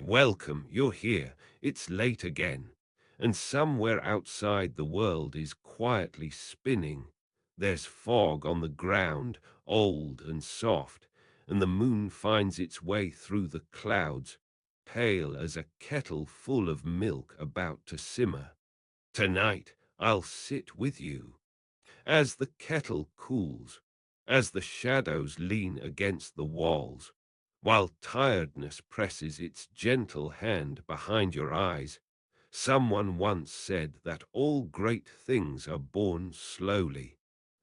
Welcome, you're here. It's late again. And somewhere outside the world is quietly spinning. There's fog on the ground, old and soft, and the moon finds its way through the clouds, pale as a kettle full of milk about to simmer. Tonight I'll sit with you. As the kettle cools, as the shadows lean against the walls, while tiredness presses its gentle hand behind your eyes, someone once said that all great things are born slowly,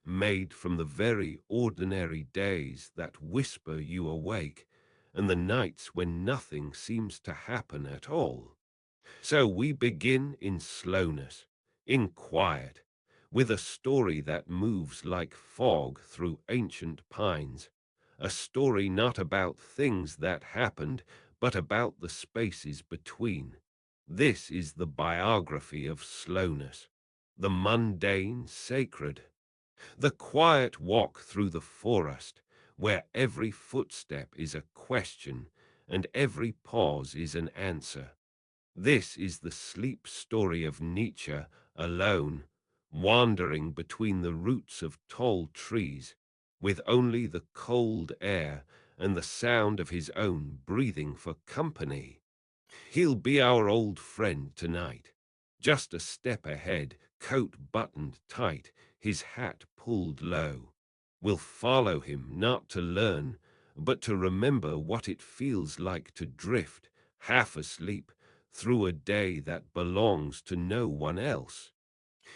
made from the very ordinary days that whisper you awake, and the nights when nothing seems to happen at all. So we begin in slowness, in quiet, with a story that moves like fog through ancient pines, a story not about things that happened, but about the spaces between. This is the biography of slowness, the mundane sacred, the quiet walk through the forest, where every footstep is a question and every pause is an answer. This is the sleep story of Nietzsche alone, wandering between the roots of tall trees, with only the cold air and the sound of his own breathing for company. He'll be our old friend tonight, just a step ahead, coat buttoned tight, his hat pulled low. We'll follow him not to learn, but to remember what it feels like to drift, half asleep, through a day that belongs to no one else.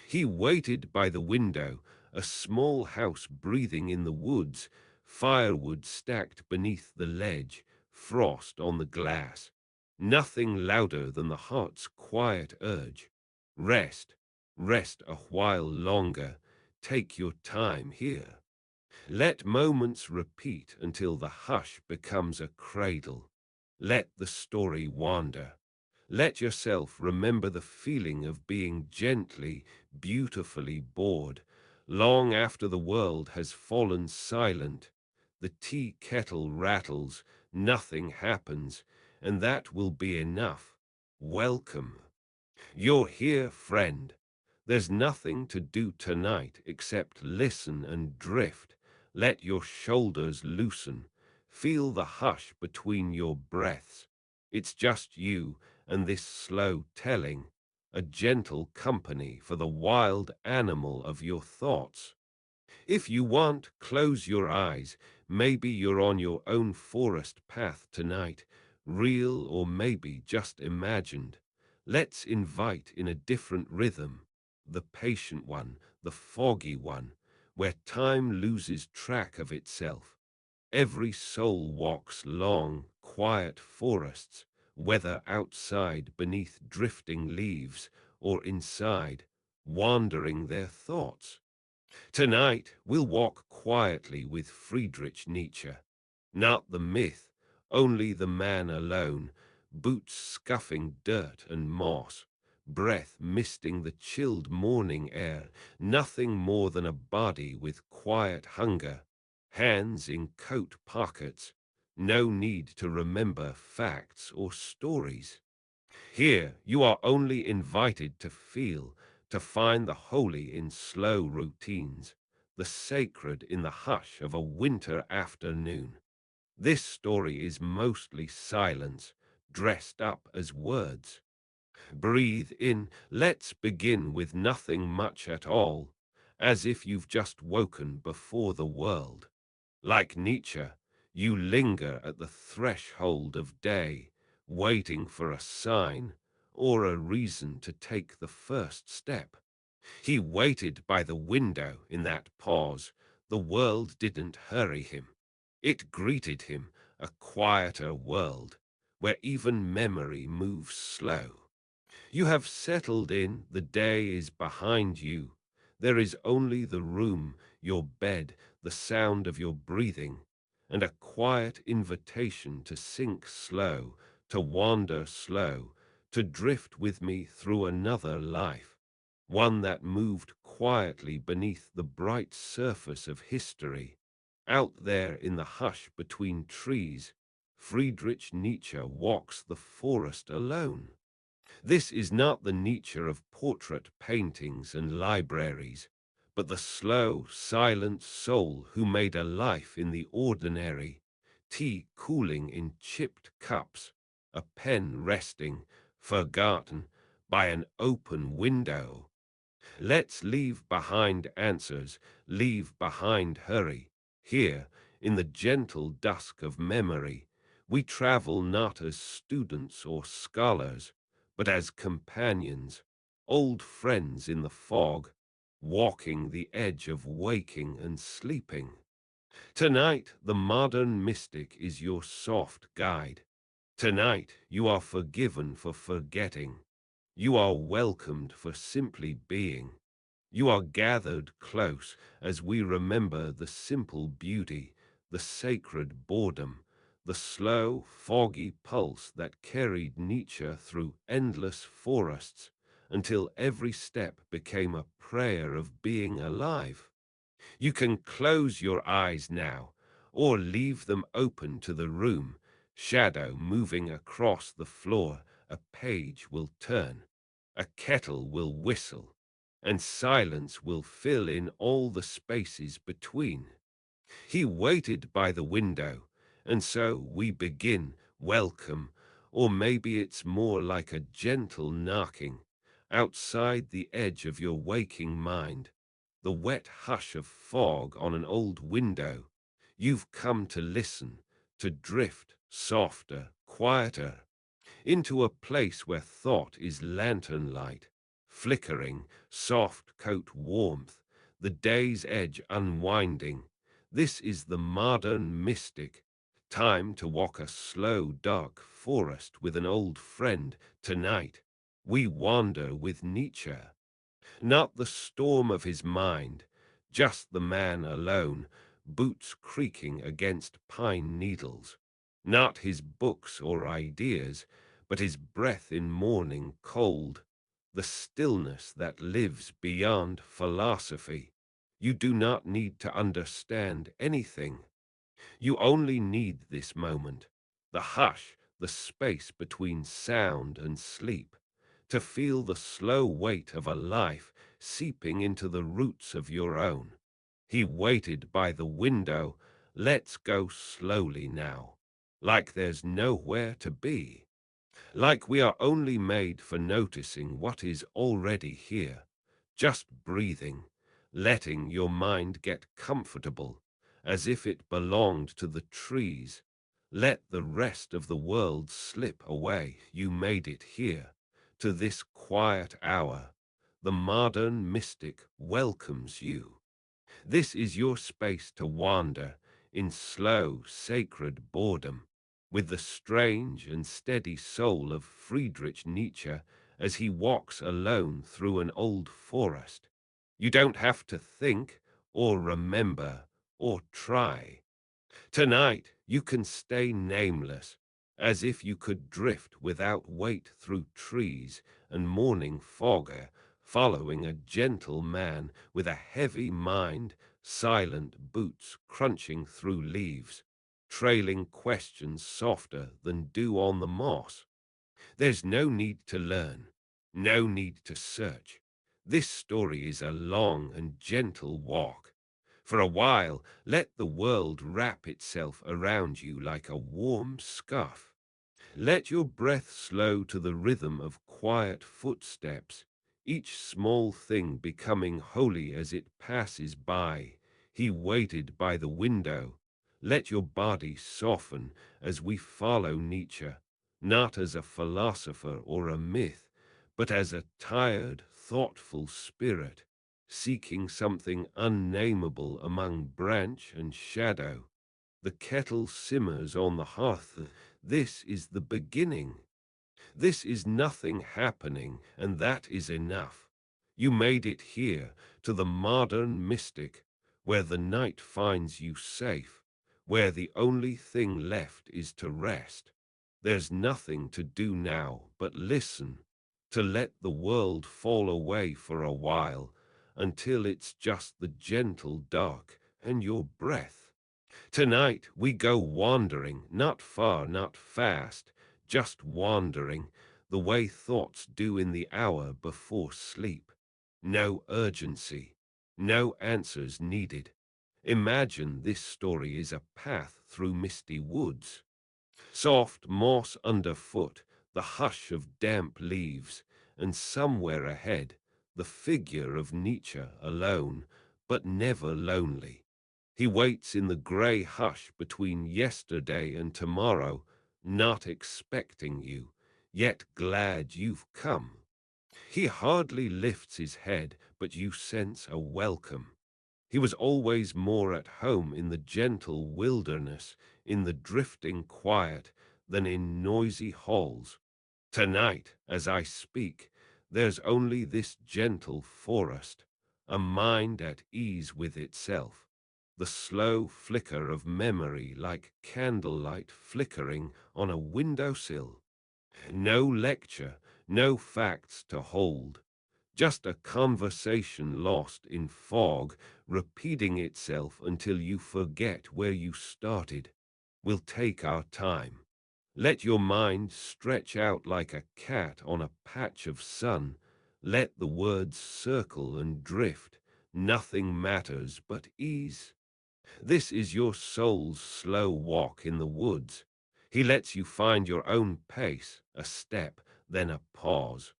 He waited by the window, a small house breathing in the woods, firewood stacked beneath the ledge, frost on the glass. Nothing louder than the heart's quiet urge. Rest, rest a while longer. Take your time here. Let moments repeat until the hush becomes a cradle. Let the story wander. Let yourself remember the feeling of being gently, beautifully bored, long after the world has fallen silent. The tea kettle rattles, nothing happens, and that will be enough. Welcome. You're here, friend. There's nothing to do tonight except listen and drift. Let your shoulders loosen. Feel the hush between your breaths. It's just you and this slow telling, a gentle company for the wild animal of your thoughts. If you want, close your eyes. Maybe you're on your own forest path tonight, real or maybe just imagined. Let's invite in a different rhythm, the patient one, the foggy one, where time loses track of itself. Every soul walks long, quiet forests, whether outside beneath drifting leaves or inside, wandering their thoughts. Tonight we'll walk quietly with Friedrich Nietzsche, not the myth, only the man alone, boots scuffing dirt and moss, breath misting the chilled morning air, nothing more than a body with quiet hunger, hands in coat pockets, no need to remember facts or stories. Here you are only invited to feel, to find the holy in slow routines, the sacred in the hush of a winter afternoon. This story is mostly silence, dressed up as words. Breathe in, let's begin with nothing much at all, as if you've just woken before the world. Like Nietzsche, you linger at the threshold of day, waiting for a sign or a reason to take the first step. He waited by the window in that pause. The world didn't hurry him. It greeted him, a quieter world, where even memory moves slow. You have settled in, the day is behind you. There is only the room, your bed, the sound of your breathing, and a quiet invitation to sink slow, to wander slow, to drift with me through another life, one that moved quietly beneath the bright surface of history, out there in the hush between trees, Friedrich Nietzsche walks the forest alone. This is not the Nietzsche of portrait paintings and libraries, but the slow, silent soul who made a life in the ordinary, tea cooling in chipped cups, a pen resting, forgotten, by an open window. Let's leave behind answers, leave behind hurry. Here, in the gentle dusk of memory, we travel not as students or scholars, but as companions, old friends in the fog, walking the edge of waking and sleeping. Tonight, the modern mystic is your soft guide. Tonight, you are forgiven for forgetting. You are welcomed for simply being. You are gathered close as we remember the simple beauty, the sacred boredom, the slow, foggy pulse that carried Nietzsche through endless forests until every step became a prayer of being alive. You can close your eyes now, or leave them open to the room. Shadow moving across the floor, a page will turn, a kettle will whistle, and silence will fill in all the spaces between. He waited by the window, and so we begin, welcome, or maybe it's more like a gentle knocking, outside the edge of your waking mind, the wet hush of fog on an old window. You've come to listen, to drift softer, quieter, into a place where thought is lantern light, flickering, soft coat warmth, the day's edge unwinding. This is the modern mystic. Time to walk a slow, dark forest with an old friend. Tonight, we wander with Nietzsche. Not the storm of his mind, just the man alone, boots creaking against pine needles. Not his books or ideas, but his breath in morning cold, the stillness that lives beyond philosophy. You do not need to understand anything. You only need this moment, the hush, the space between sound and sleep, to feel the slow weight of a life seeping into the roots of your own. He waited by the window. Let's go slowly now, like there's nowhere to be. Like we are only made for noticing what is already here, just breathing, letting your mind get comfortable, as if it belonged to the trees. Let the rest of the world slip away. You made it here, to this quiet hour. The modern mystic welcomes you. This is your space to wander in slow, sacred boredom, with the strange and steady soul of Friedrich Nietzsche as he walks alone through an old forest. You don't have to think or remember or try. Tonight you can stay nameless, as if you could drift without weight through trees and morning fog, following a gentle man with a heavy mind, silent boots crunching through leaves, trailing questions softer than dew on the moss. There's no need to learn, no need to search. This story is a long and gentle walk. For a while, let the world wrap itself around you like a warm scarf. Let your breath slow to the rhythm of quiet footsteps, each small thing becoming holy as it passes by. He waited by the window. Let your body soften as we follow Nietzsche, not as a philosopher or a myth, but as a tired, thoughtful spirit, seeking something unnameable among branch and shadow. The kettle simmers on the hearth. This is the beginning. This is nothing happening, and that is enough. You made it here, to the modern mystic, where the night finds you safe, where the only thing left is to rest. There's nothing to do now but listen, to let the world fall away for a while, until it's just the gentle dark and your breath. Tonight we go wandering, not far, not fast, just wandering, the way thoughts do in the hour before sleep. No urgency, no answers needed. Imagine this story is a path through misty woods. Soft moss underfoot, the hush of damp leaves, and somewhere ahead, the figure of Nietzsche alone, but never lonely. He waits in the grey hush between yesterday and tomorrow, not expecting you, yet glad you've come. He hardly lifts his head, but you sense a welcome. He was always more at home in the gentle wilderness, in the drifting quiet, than in noisy halls. Tonight, as I speak, there's only this gentle forest, a mind at ease with itself, the slow flicker of memory like candlelight flickering on a windowsill. No lecture, no facts to hold, just a conversation lost in fog, repeating itself until you forget where you started. We'll take our time. Let your mind stretch out like a cat on a patch of sun. Let the words circle and drift. Nothing matters but ease. This is your soul's slow walk in the woods. He lets you find your own pace, a step, then a pause.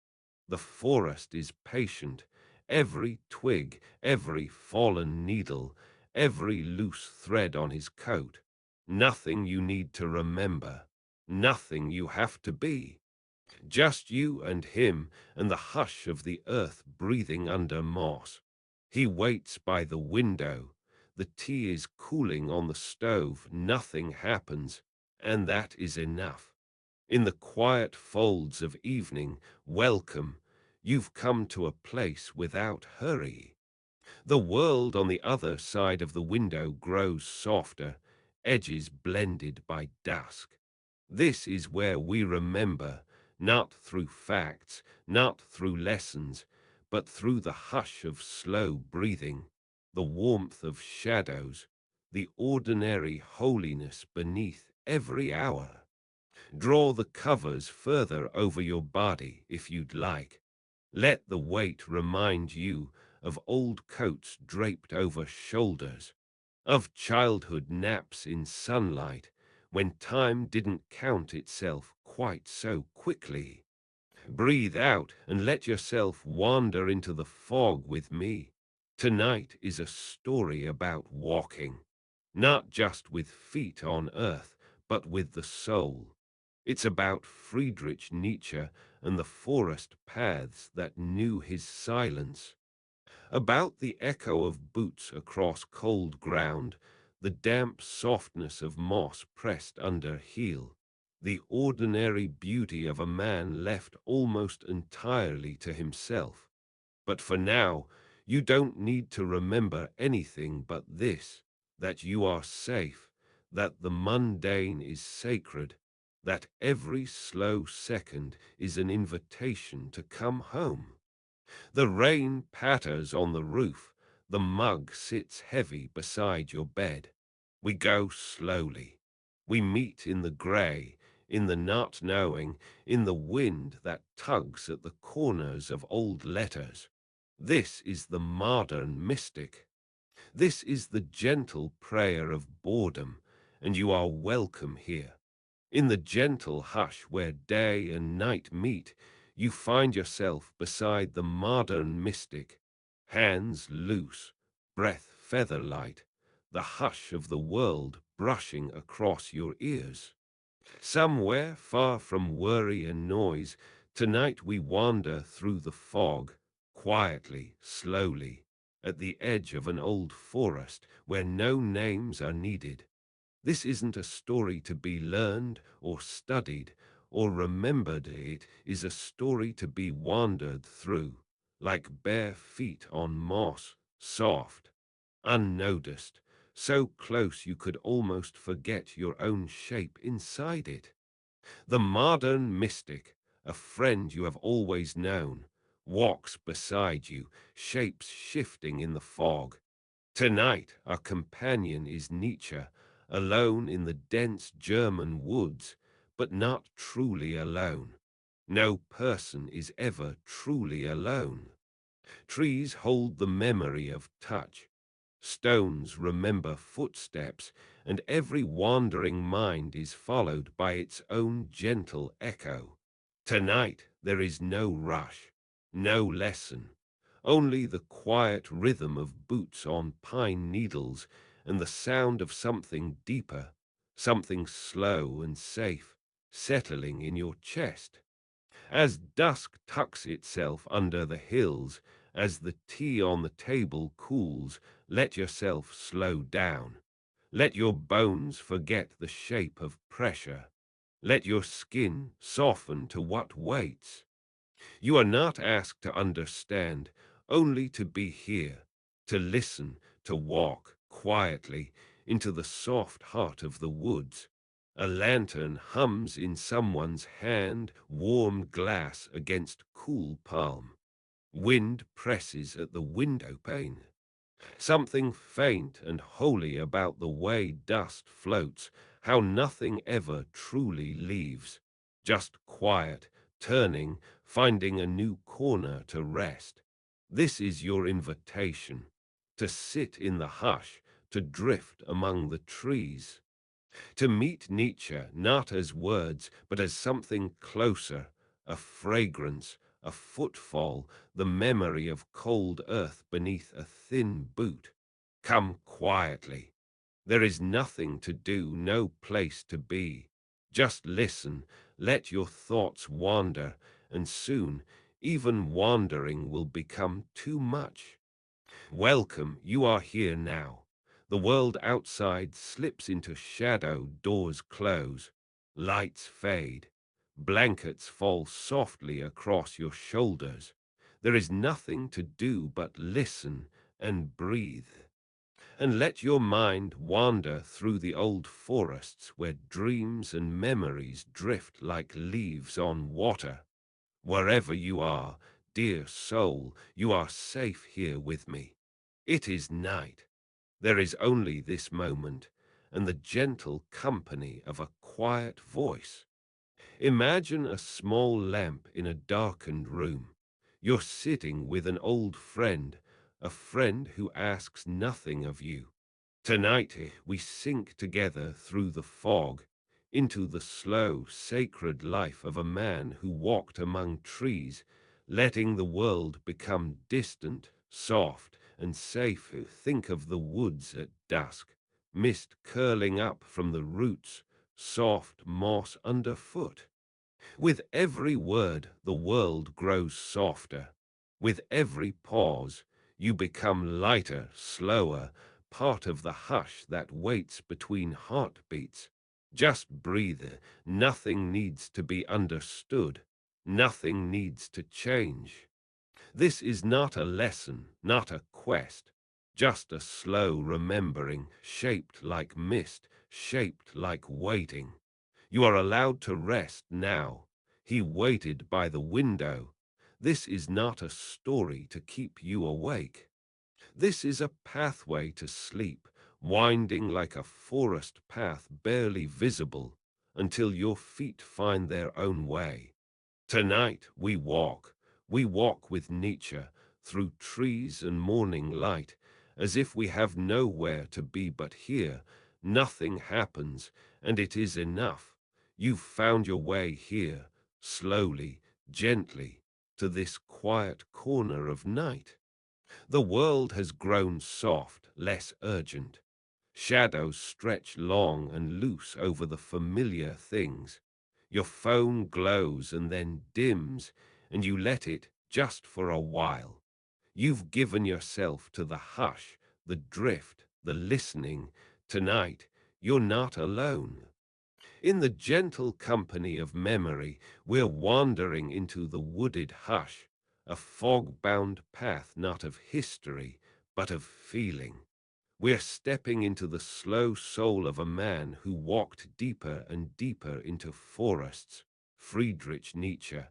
The forest is patient. Every twig, every fallen needle, every loose thread on his coat. Nothing you need to remember. Nothing you have to be. Just you and him and the hush of the earth breathing under moss. He waits by the window. The tea is cooling on the stove. Nothing happens, and that is enough. In the quiet folds of evening, welcome, you've come to a place without hurry. The world on the other side of the window grows softer, edges blended by dusk. This is where we remember, not through facts, not through lessons, but through the hush of slow breathing, the warmth of shadows, the ordinary holiness beneath every hour. Draw the covers further over your body if you'd like. Let the weight remind you of old coats draped over shoulders, of childhood naps in sunlight when time didn't count itself quite so quickly. Breathe out and let yourself wander into the fog with me. Tonight is a story about walking, not just with feet on earth, but with the soul. It's about Friedrich Nietzsche and the forest paths that knew his silence, about the echo of boots across cold ground, the damp softness of moss pressed under heel, the ordinary beauty of a man left almost entirely to himself. But for now, you don't need to remember anything but this, that you are safe, that the mundane is sacred, that every slow second is an invitation to come home. The rain patters on the roof. The mug sits heavy beside your bed. We go slowly. We meet in the grey, in the not knowing, in the wind that tugs at the corners of old letters. This is the modern mystic. This is the gentle prayer of boredom, and you are welcome here. In the gentle hush where day and night meet, you find yourself beside the modern mystic, hands loose, breath feather light, the hush of the world brushing across your ears. Somewhere far from worry and noise, tonight we wander through the fog, quietly, slowly, at the edge of an old forest where no names are needed. This isn't a story to be learned or studied or remembered. It is a story to be wandered through, like bare feet on moss, soft, unnoticed, so close you could almost forget your own shape inside it. The modern mystic, a friend you have always known, walks beside you, shapes shifting in the fog. Tonight, our companion is Nietzsche, alone in the dense German woods, but not truly alone. No person is ever truly alone. Trees hold the memory of touch. Stones remember footsteps, and every wandering mind is followed by its own gentle echo. Tonight there is no rush, no lesson, only the quiet rhythm of boots on pine needles and the sound of something deeper, something slow and safe, settling in your chest. As dusk tucks itself under the hills, as the tea on the table cools, let yourself slow down. Let your bones forget the shape of pressure. Let your skin soften to what waits. You are not asked to understand, only to be here, to listen, to walk quietly into the soft heart of the woods. A lantern hums in someone's hand, warm glass against cool palm. Wind presses at the window pane. Something faint and holy about the way dust floats, how nothing ever truly leaves. Just quiet, turning, finding a new corner to rest. This is your invitation, to sit in the hush, to drift among the trees. To meet Nietzsche not as words, but as something closer, a fragrance, a footfall, the memory of cold earth beneath a thin boot. Come quietly. There is nothing to do, no place to be. Just listen, let your thoughts wander, and soon even wandering will become too much. Welcome, you are here now. The world outside slips into shadow, doors close, lights fade, blankets fall softly across your shoulders. There is nothing to do but listen and breathe. And let your mind wander through the old forests where dreams and memories drift like leaves on water. Wherever you are, dear soul, you are safe here with me. It is night. There is only this moment, and the gentle company of a quiet voice. Imagine a small lamp in a darkened room. You're sitting with an old friend, a friend who asks nothing of you. Tonight we sink together through the fog into the slow, sacred life of a man who walked among trees, letting the world become distant, soft, and safe. Think of the woods at dusk, mist curling up from the roots, soft moss underfoot. With every word, the world grows softer. With every pause, you become lighter, slower, part of the hush that waits between heartbeats. Just breathe. Nothing needs to be understood. Nothing needs to change. This is not a lesson, not a quest, just a slow remembering, shaped like mist, shaped like waiting. You are allowed to rest now. He waited by the window. This is not a story to keep you awake. This is a pathway to sleep, winding like a forest path barely visible until your feet find their own way. Tonight we walk with Nietzsche through trees and morning light, as if we have nowhere to be but here. Nothing happens, and it is enough. You've found your way here, slowly, gently, to this quiet corner of night. The world has grown soft, less urgent. Shadows stretch long and loose over the familiar things. Your phone glows and then dims, and you let it just for a while. You've given yourself to the hush, the drift, the listening. Tonight, you're not alone. In the gentle company of memory, we're wandering into the wooded hush, a fog-bound path not of history, but of feeling. We're stepping into the slow soul of a man who walked deeper and deeper into forests, Friedrich Nietzsche,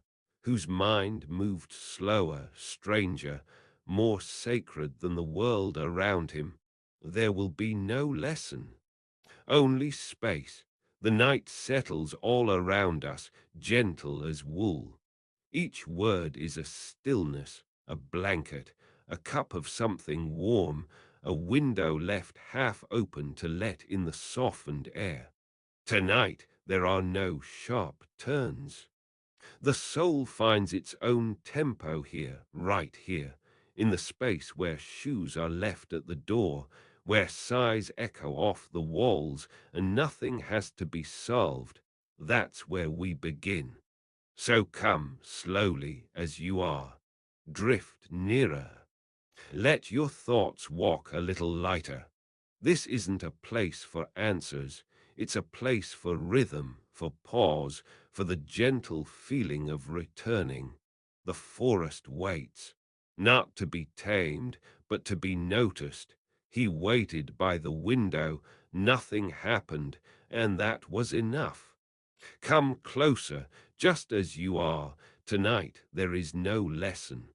whose mind moved slower, stranger, more sacred than the world around him. There will be no lesson, only space. The night settles all around us, gentle as wool. Each word is a stillness, a blanket, a cup of something warm, a window left half open to let in the softened air. Tonight there are no sharp turns. The soul finds its own tempo here, right here, in the space where shoes are left at the door, where sighs echo off the walls and nothing has to be solved. That's where we begin. So come slowly as you are. Drift nearer. Let your thoughts walk a little lighter. This isn't a place for answers. It's a place for rhythm, for pause, for the gentle feeling of returning. The forest waits, not to be tamed, but to be noticed. He waited by the window, nothing happened, and that was enough. Come closer, just as you are. Tonight there is no lesson.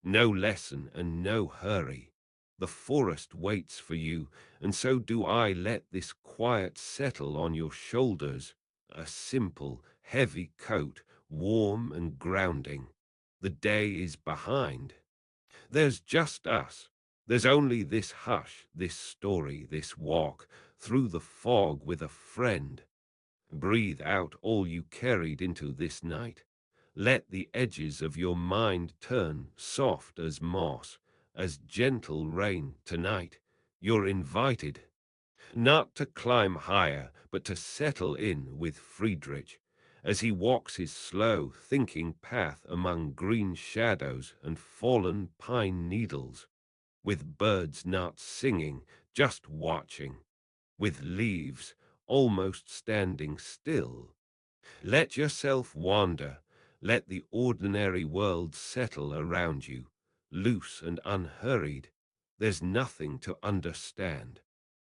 No lesson and no hurry. The forest waits for you, and so do I. Let this quiet settle on your shoulders. A simple, heavy coat, warm and grounding. The day is behind. There's just us. There's only this hush, this story, this walk through the fog with a friend. Breathe out all you carried into this night. Let the edges of your mind turn soft as moss, as gentle rain tonight. You're invited, not to climb higher, but to settle in with Friedrich, as he walks his slow, thinking path among green shadows and fallen pine needles, with birds not singing, just watching, with leaves almost standing still. Let yourself wander. Let the ordinary world settle around you, loose and unhurried. There's nothing to understand.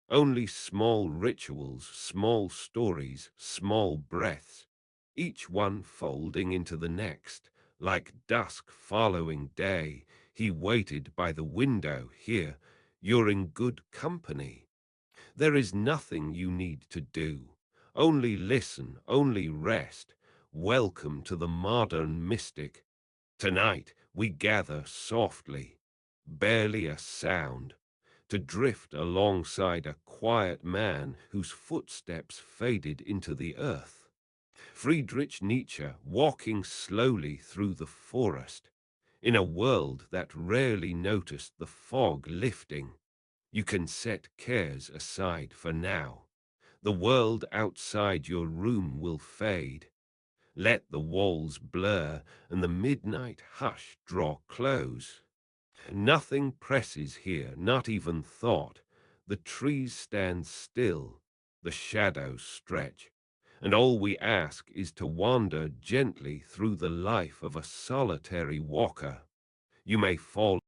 Only small rituals, small stories, small breaths, each one folding into the next, like dusk following day. He waited by the window here. You're in good company. There is nothing you need to do. Only listen, only rest. Welcome to the modern mystic. Tonight we gather softly, barely a sound, to drift alongside a quiet man whose footsteps faded into the earth. Friedrich Nietzsche walking slowly through the forest, in a world that rarely noticed the fog lifting. You can set cares aside for now. The world outside your room will fade. Let the walls blur and the midnight hush draw close. Nothing presses here, not even thought. The trees stand still, the shadows stretch, and all we ask is to wander gently through the life of a solitary walker. You may fall